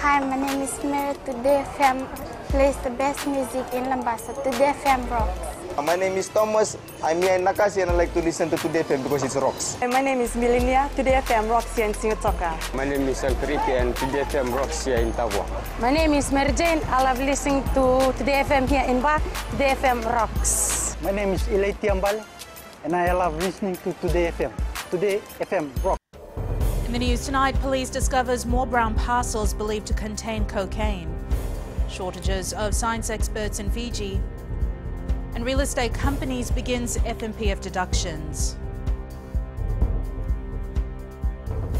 Hi, my name is Mary. Today FM plays the best music in Lambasa. Today FM rocks. My name is Thomas. I'm here in Nakasi and I like to listen to Today FM because it rocks. My name is Milenia. Today FM rocks here in Singotoka. My name is Alfriti and Today FM rocks here in Tabwa. My name is Mary Jane. I love listening to Today FM here in Ba. Today FM rocks. My name is Ilay Tiambal and I love listening to Today FM. Today FM rocks. In the news tonight, police discovers more brown parcels believed to contain cocaine. Shortages of science experts in Fiji. And real estate companies begins FNPF deductions.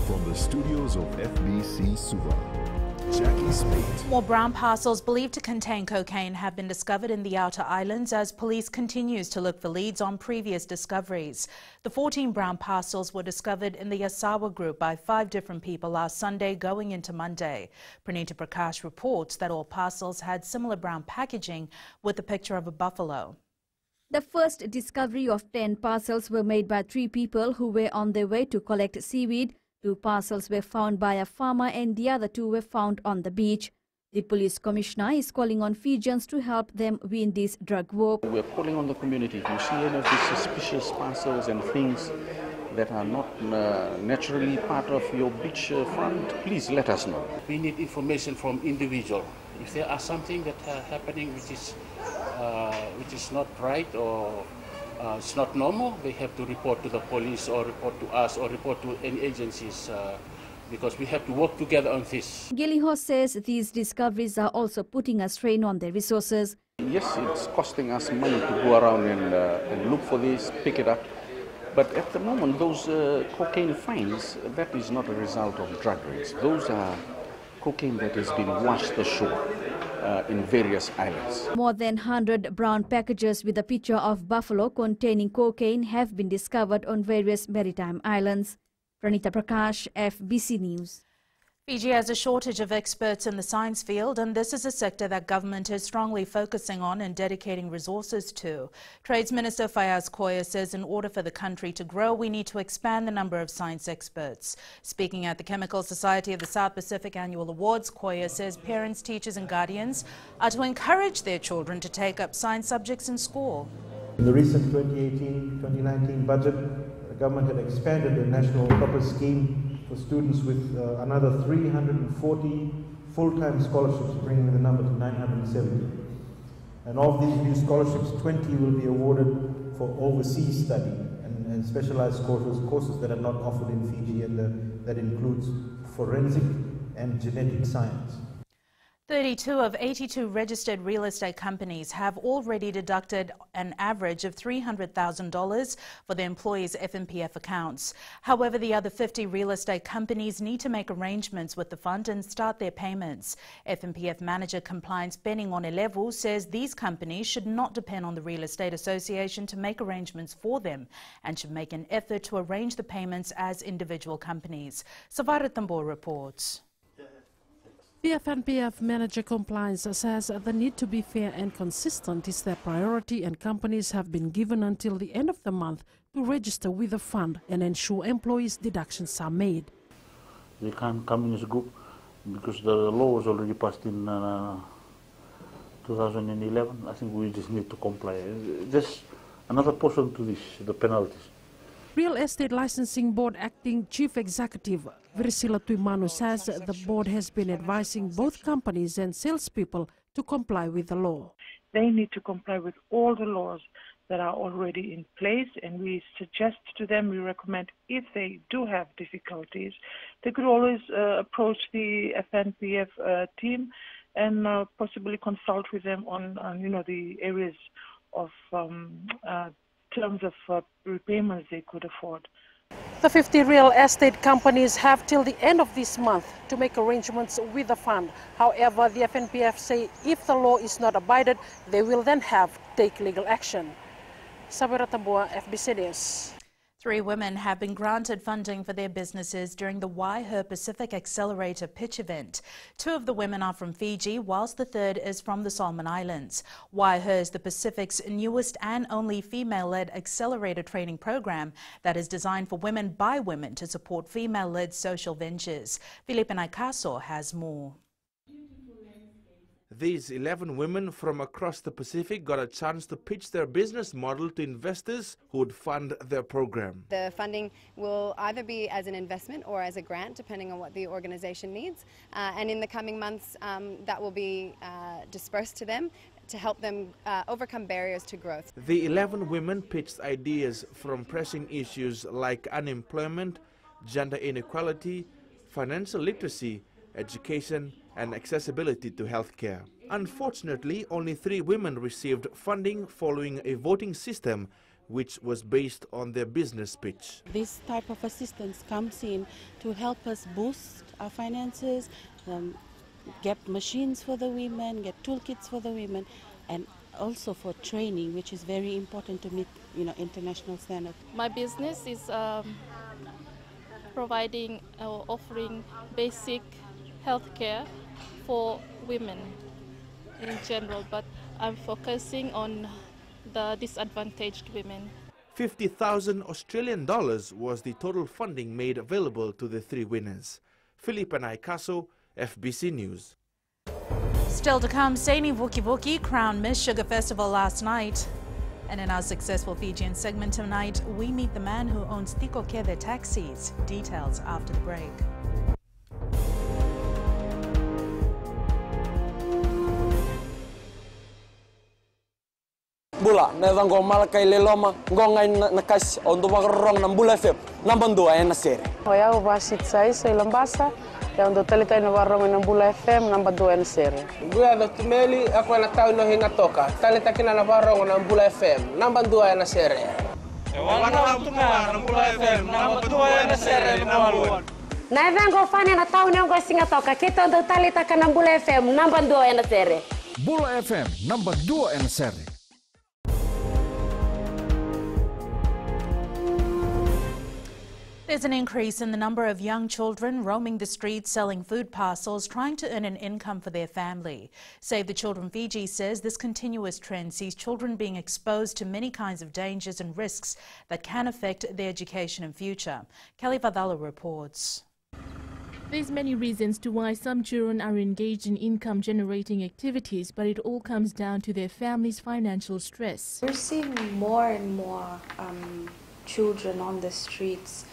From the studios of FBC Suva, Jackie Smith. More brown parcels believed to contain cocaine have been discovered in the outer islands as police continues to look for leads on previous discoveries. The 14 brown parcels were discovered in the Asawa group by 5 different people last Sunday going into Monday. Pranita Prakash reports that all parcels had similar brown packaging with a picture of a buffalo. The first discovery of 10 parcels were made by 3 people who were on their way to collect seaweed. 2 parcels were found by a farmer and the other 2 were found on the beach. The police commissioner is calling on Fijians to help them win this drug war. We're calling on the community. If you see any of these suspicious parcels and things that are not naturally part of your beach front, please let us know. We need information from individual. If there are something that are happening which is not right or it's not normal, they have to report to the police or report to us or report to any agencies because we have to work together on this. Giliho says these discoveries are also putting a strain on their resources. Yes, it's costing us money to go around and look for this, pick it up. But at the moment, those cocaine finds, that is not a result of drug raids. Those are cocaine that has been washed ashore in various islands. More than 100 brown packages with a picture of buffalo containing cocaine have been discovered on various maritime islands. Pranita Prakash, FBC News. Fiji has a shortage of experts in the science field, and this is a sector that government is strongly focusing on and dedicating resources to. Trades Minister Fayaz Koya says in order for the country to grow, we need to expand the number of science experts. Speaking at the Chemical Society of the South Pacific Annual Awards, Koya says parents, teachers and guardians are to encourage their children to take up science subjects in school. In the recent 2018-2019 budget, the government had expanded the National Proper Scheme for students with another 340 full-time scholarships, bringing the number to 970. And of these new scholarships, 20 will be awarded for overseas study and specialized courses that are not offered in Fiji, and that includes forensic and genetic science. 32 of 82 registered real estate companies have already deducted an average of $300,000 for their employees' FNPF accounts. However, the other 50 real estate companies need to make arrangements with the fund and start their payments. FNPF manager compliance Penning Onelevu says these companies should not depend on the Real Estate Association to make arrangements for them and should make an effort to arrange the payments as individual companies. Savara Tambor reports. The FNPF manager compliance says the need to be fair and consistent is their priority, and companies have been given until the end of the month to register with the fund and ensure employees' deductions are made. They can't come in as a group because the law was already passed in 2011. I think we just need to comply. Just another portion to this, the penalties. Real Estate Licensing Board Acting Chief Executive Virsila Tuimanu says the board has been advising both companies and salespeople to comply with the law. They need to comply with all the laws that are already in place, and we suggest to them, we recommend, if they do have difficulties, they could always approach the FNPF team and possibly consult with them on the areas of terms of repayments they could afford. The 50 real estate companies have till the end of this month to make arrangements with the fund. However, the FNPF say if the law is not abided, they will then have to take legal action. Sabira Tambua, FBC News. 3 women have been granted funding for their businesses during the Why Her Pacific Accelerator pitch event. 2 of the women are from Fiji, whilst the third is from the Solomon Islands. Why Her is the Pacific's newest and only female-led accelerator training program that is designed for women by women to support female-led social ventures. Felipe Naikaso has more. These 11 women from across the Pacific got a chance to pitch their business model to investors who would fund their program. The funding will either be as an investment or as a grant, depending on what the organization needs. And in the coming months, that will be dispersed to them to help them overcome barriers to growth. The 11 women pitched ideas from pressing issues like unemployment, gender inequality, financial literacy, education, and accessibility to healthcare. Unfortunately, only 3 women received funding following a voting system which was based on their business pitch. This type of assistance comes in to help us boost our finances, get machines for the women, get toolkits for the women, and also for training, which is very important to meet, international standards. My business is providing or offering basic healthcare for women in general, but I'm focusing on the disadvantaged women. 50,000 Australian dollars was the total funding made available to the 3 winners. Philippe Naikaso, FBC News. Still to come, Saini Vukivuki crowned Miss Sugar Festival last night. And in our successful Fijian segment tonight, we meet the man who owns Tiko Kede taxis. Details after the break. Bula, nevang gomal kay leloma, ngongai nakas untuk makarong ng Bula FM, nambang 2 ay nasere. Hoya ubasit sai sa Ilambasa, ya untuk talita na warong ng Bula FM, nambang 2 ay nasere. Guya Dr. Meli, ako na tao no hinga toka, talita kina na warong ng Bula FM, nambang 2 ay nasere. Warong tuma ng Bula FM, nambang 2 ay nasere nawaluan. Nevang go fani na tao no hinga toka, kita untuk talita kina Bula FM, nambang 2 ay nasere. Bula FM, nambang 2 ay nasere. There's an increase in the number of young children roaming the streets selling food parcels, trying to earn an income for their family. Save the Children Fiji says this continuous trend sees children being exposed to many kinds of dangers and risks that can affect their education and future. Kelly Vadala reports. There's many reasons to why some children are engaged in income-generating activities, but it all comes down to their family's financial stress. We're seeing more and more children on the streets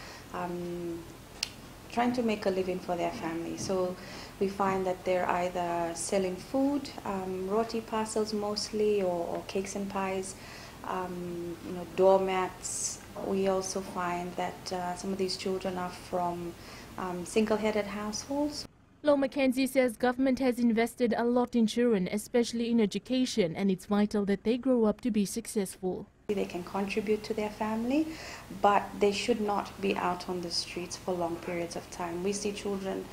trying to make a living for their family. So we find that they're either selling food, roti parcels mostly, or cakes and pies, doormats. We also find that some of these children are from single-headed households. Lo Mackenzie says government has invested a lot in children, especially in education, and it's vital that they grow up to be successful. They can contribute to their family, but they should not be out on the streets for long periods of time. We see children,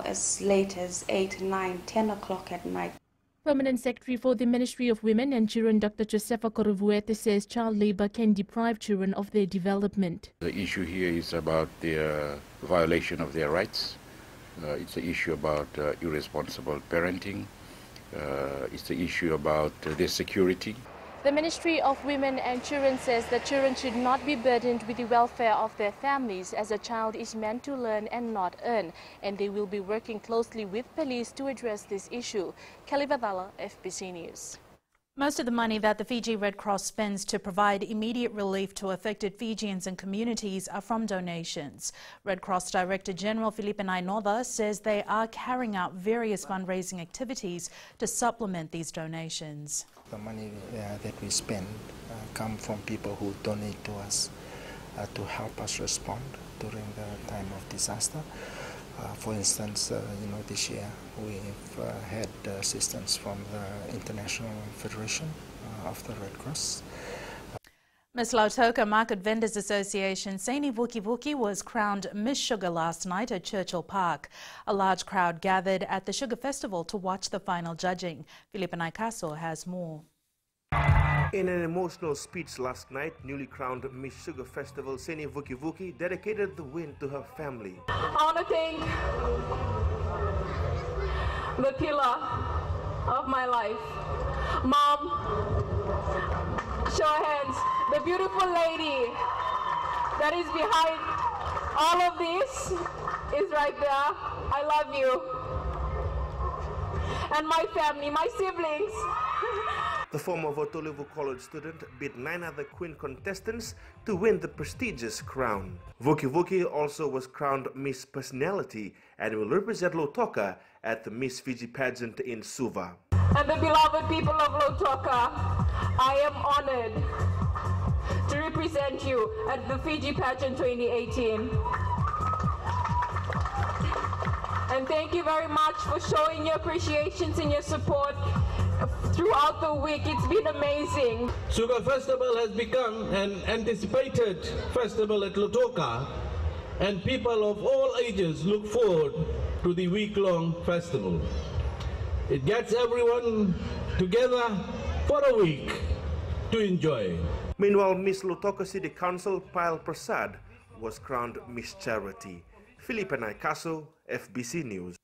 as late as 8, 9, 10 o'clock at night. Permanent Secretary for the Ministry of Women and Children, Dr. Josefa Koruvuete, says child labour can deprive children of their development. The issue here is about the violation of their rights. It's an issue about irresponsible parenting. It's the issue about their security. The Ministry of Women and Children says that children should not be burdened with the welfare of their families, as a child is meant to learn and not earn, and they will be working closely with police to address this issue. Kelly Vadala, FBC News. Most of the money that the Fiji Red Cross spends to provide immediate relief to affected Fijians and communities are from donations. Red Cross Director General Filipe Nainoda says they are carrying out various fundraising activities to supplement these donations. The money that we spend come from people who donate to us to help us respond during the time of disaster. For instance, this year we've had assistance from the International Federation of the Red Cross. Miss Lautoka Market Vendors Association Saini Vukivuki was crowned Miss Sugar last night at Churchill Park. A large crowd gathered at the Sugar Festival to watch the final judging. Philippe Naikaso has more. In an emotional speech last night, newly crowned Miss Sugar Festival Saini Vukivuki dedicated the win to her family. I want to thank the pillar of my life, Mom. Show hands. The beautiful lady that is behind all of this is right there. I love you. and my family, my siblings. The former Votolevu College student beat 9 other queen contestants to win the prestigious crown. Vuki Vuki also was crowned Miss Personality and will represent Lautoka at the Miss Fiji pageant in Suva. And the beloved people of Lautoka, I am honored to represent you at the Fiji pageant 2018. And thank you very much for showing your appreciations and your support throughout the week. It's been amazing. Sugar Festival has become an anticipated festival at Lautoka, and people of all ages look forward to the week-long festival. It gets everyone together for a week to enjoy. Meanwhile, Miss Lautoka City Council Pyle Prasad was crowned Miss Charity. Felipe Naikaso, FBC News.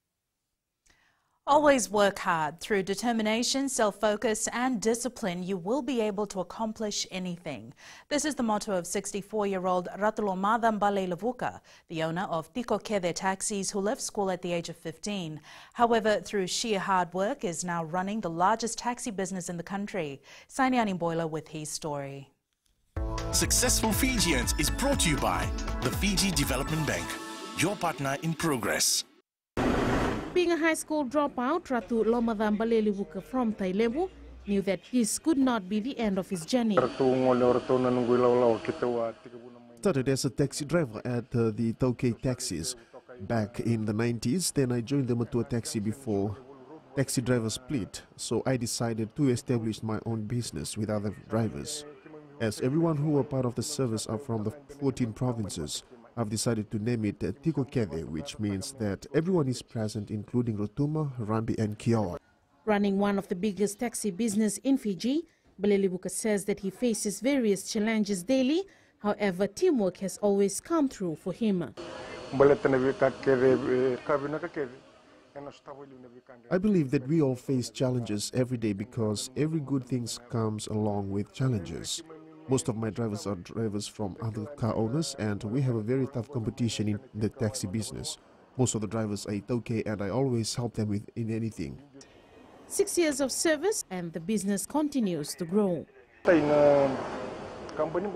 Always work hard. Through determination, self-focus and discipline, you will be able to accomplish anything. This is the motto of 64-year-old Ratulomada Mbalelevuka, the owner of Tiko Kede Taxis, who left school at the age of 15. However, through sheer hard work, is now running the largest taxi business in the country. Sainiani Boiler with his story. Successful Fijians is brought to you by the Fiji Development Bank, your partner in progress. Being a high school dropout, Ratulomada Mbalelevuka from Tailevu knew that this could not be the end of his journey. Started as a taxi driver at the Tauke Taxis back in the 90s. Then I joined the Matua Taxi before taxi drivers split. So I decided to establish my own business with other drivers. As everyone who were part of the service are from the 14 provinces, I've decided to name it Tiko Kede, which means that everyone is present, including Rotuma, Rambi and Kiowa. Running one of the biggest taxi business in Fiji, Mbalelevuka says that he faces various challenges daily. However, teamwork has always come through for him. I believe that we all face challenges every day because every good thing comes along with challenges. Most of my drivers are drivers from other car owners, and we have a very tough competition in the taxi business. Most of the drivers are Itoke, and I always help them in anything. 6 years of service, and the business continues to grow.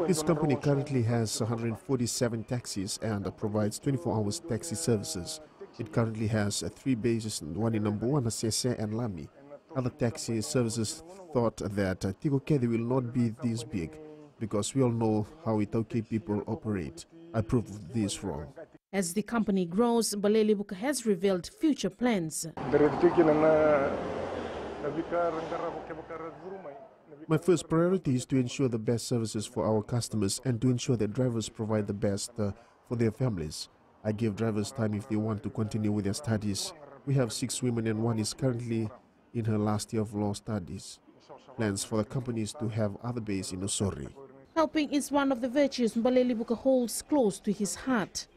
This company currently has 147 taxis and provides 24 hours taxi services. It currently has 3 bases, one in Nambuana, Sese and Lami. Other taxi services thought that Tiko Kede will not be this big, because we all know how Itoke people operate. I proved this wrong. As the company grows, Mbalelevuka has revealed future plans. My first priority is to ensure the best services for our customers and to ensure that drivers provide the best for their families. I give drivers time if they want to continue with their studies. We have 6 women and 1 is currently in her last year of law studies. Plans for the company is to have other base in Osori. Helping is one of the virtues Mbalelevuka holds close to his heart.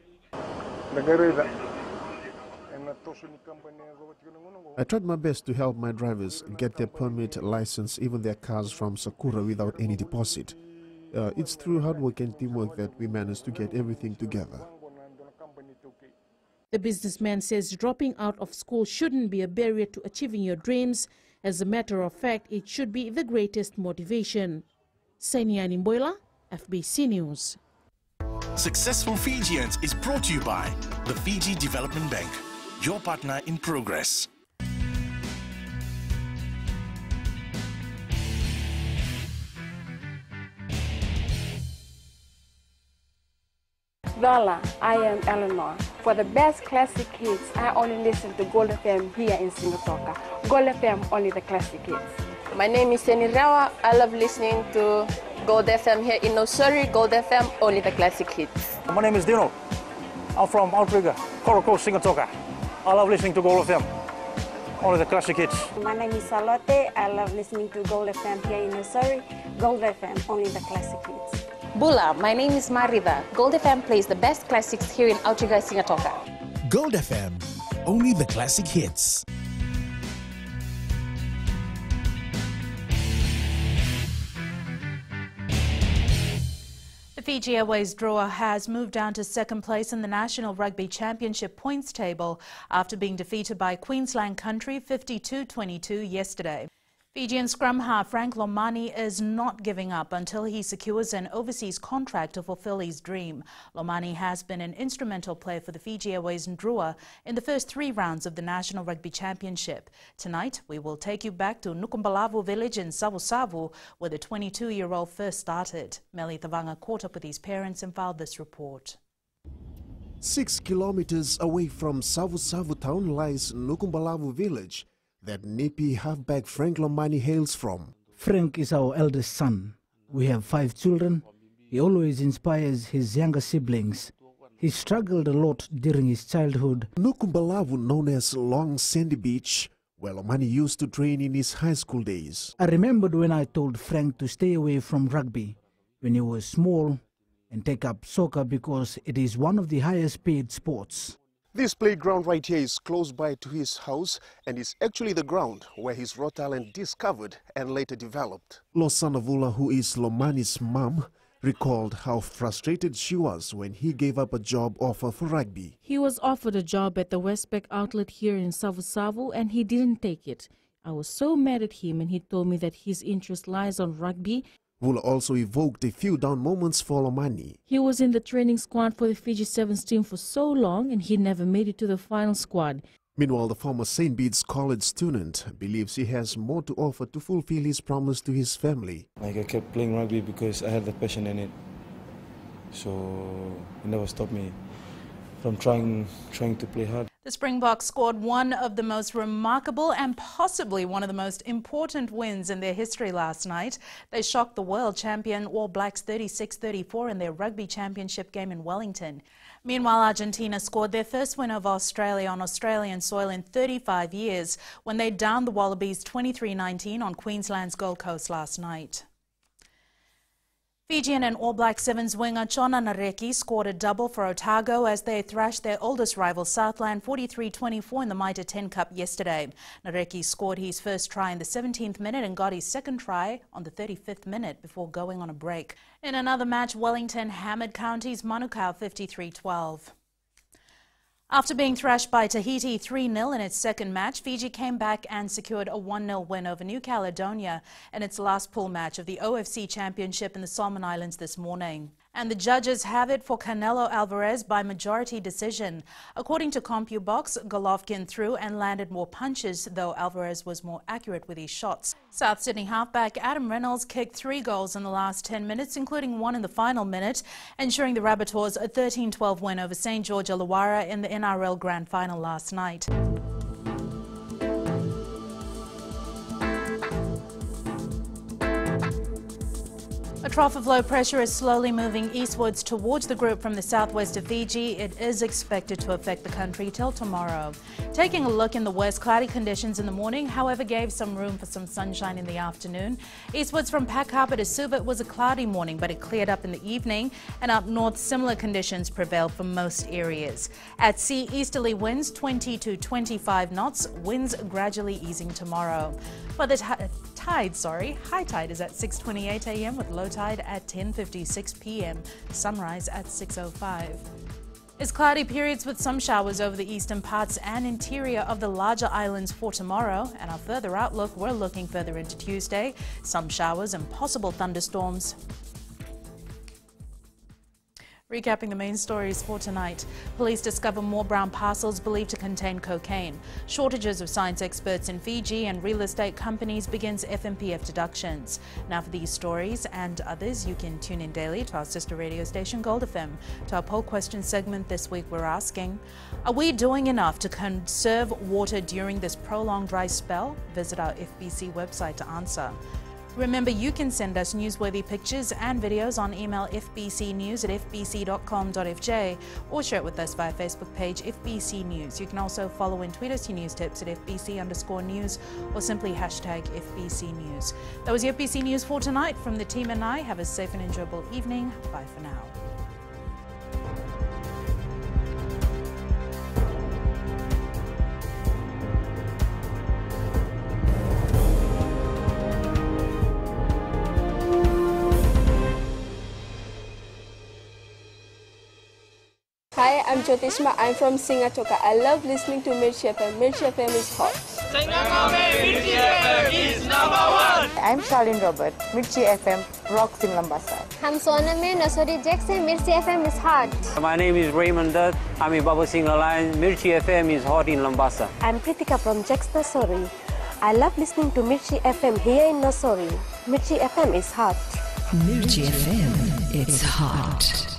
I tried my best to help my drivers get their permit, license, even their cars from Sakura without any deposit. It's through hard work and teamwork that we managed to get everything together. The businessman says dropping out of school shouldn't be a barrier to achieving your dreams. As a matter of fact, it should be the greatest motivation. Sainiani Mboila, FBC News. Successful Fijians is brought to you by the Fiji Development Bank, your partner in progress. Dola, I am Eleanor. For the best classic hits, I only listen to Gold FM here in Singatoka. Gold FM, only the classic hits. My name is Seni Rawa. I love listening to Gold FM here in Osori. Gold FM, only the classic hits. My name is Dino. I'm from Outrigger, Coral Coast, Singatoka. I love listening to Gold FM, only the classic hits. My name is Salote. I love listening to Gold FM here in Osori. Gold FM, only the classic hits. Bula, my name is Marida. Gold FM plays the best classics here in Outrigger, Singatoka. Gold FM, only the classic hits. The Fiji Airways Drua has moved down to second place in the National Rugby Championship points table after being defeated by Queensland Country 52-22 yesterday. Fijian scrum half Frank Lomani is not giving up until he secures an overseas contract to fulfill his dream. Lomani has been an instrumental player for the Fiji Airways Drua in the first 3 rounds of the National Rugby Championship. Tonight, we will take you back to Nukumbalavu village in Savusavu, where the 22-year-old first started. Meli Tavanga caught up with his parents and filed this report. 6 kilometers away from Savusavu town lies Nukumbalavu village that nippy halfback Frank Lomani hails from. Frank is our eldest son. We have 5 children. He always inspires his younger siblings. He struggled a lot during his childhood. Nukumbalavu, known as Long Sandy Beach, where Lomani used to train in his high school days. I remembered when I told Frank to stay away from rugby when he was small and take up soccer because it is one of the highest paid sports. This playground right here is close by to his house and is actually the ground where his raw talent discovered and later developed. Losanavula, who is Lomani's mom, recalled how frustrated she was when he gave up a job offer for rugby. He was offered a job at the Westpac outlet here in Savusavu and he didn't take it. I was so mad at him and he told me that his interest lies on rugby. Vula also evoked a few down moments for Lomani. He was in the training squad for the Fiji Sevens team for so long and he never made it to the final squad. Meanwhile, the former St. Bede's College student believes he has more to offer to fulfill his promise to his family. I kept playing rugby because I had the passion in it. So it never stopped me from trying to play hard. The Springboks scored one of the most remarkable and possibly one of the most important wins in their history last night. They shocked the world champion All Blacks 36-34 in their rugby championship game in Wellington. Meanwhile, Argentina scored their first win over Australia on Australian soil in 35 years when they downed the Wallabies 23-19 on Queensland's Gold Coast last night. Fijian and All Black Sevens winger Chona Nareki scored a double for Otago as they thrashed their oldest rival Southland 43-24 in the Mitre 10 Cup yesterday. Nareki scored his first try in the 17th minute and got his second try on the 35th minute before going on a break. In another match, Wellington hammered County's Manukau 53-12. After being thrashed by Tahiti 3-0 in its second match, Fiji came back and secured a 1-0 win over New Caledonia in its last pool match of the OFC Championship in the Solomon Islands this morning. And the judges have it for Canelo Alvarez by majority decision. According to CompuBox, Golovkin threw and landed more punches, though Alvarez was more accurate with his shots. South Sydney halfback Adam Reynolds kicked 3 goals in the last 10 minutes, including one in the final minute, ensuring the Rabbitohs a 13-12 win over St. George Illawarra in the NRL Grand Final last night. A trough of low pressure is slowly moving eastwards towards the group from the southwest of Fiji. It is expected to affect the country till tomorrow. Taking a look in the west, cloudy conditions in the morning, however, gave some room for some sunshine in the afternoon. Eastwards from Pack Harbour to Suva, it was a cloudy morning, but it cleared up in the evening. And up north, similar conditions prevailed for most areas. At sea, easterly winds 20 to 25 knots, winds gradually easing tomorrow. But the high tide is at 6:28 a.m. with low tide at 10:56 p.m. Sunrise at 6:05. It's cloudy periods with some showers over the eastern parts and interior of the larger islands for tomorrow. And our further outlook, we're looking further into Tuesday. Some showers and possible thunderstorms. Recapping the main stories for tonight. Police discover more brown parcels believed to contain cocaine. Shortages of science experts in Fiji and real estate companies begins FMPF deductions. Now for these stories and others, you can tune in daily to our sister radio station Gold FM. To our poll question segment this week, we're asking, are we doing enough to conserve water during this prolonged dry spell? Visit our FBC website to answer. Remember, you can send us newsworthy pictures and videos on email fbcnews@fbc.com.fj or share it with us via Facebook page FBC News. You can also follow and tweet us your news tips at FBC_news or simply hashtag FBC News. That was the FBC News for tonight. From the team and I, have a safe and enjoyable evening. Bye for now. Hi, I'm Jyotishma. I'm from Singatoka. I love listening to Mirchi FM. Mirchi FM is hot. Mirchi FM is #1. I'm Charlene Robert. Mirchi FM rocks in Lambasa. I'm Soname Nasori Jackson. Mirchi FM is hot. My name is Raymond Dutt. I'm in Baba Singh Alliance. Mirchi FM is hot in Lambasa. I'm Pritika from Jax Nasori. I love listening to Mirchi FM here in Nasori. Mirchi FM is hot. Mirchi FM, it's hot.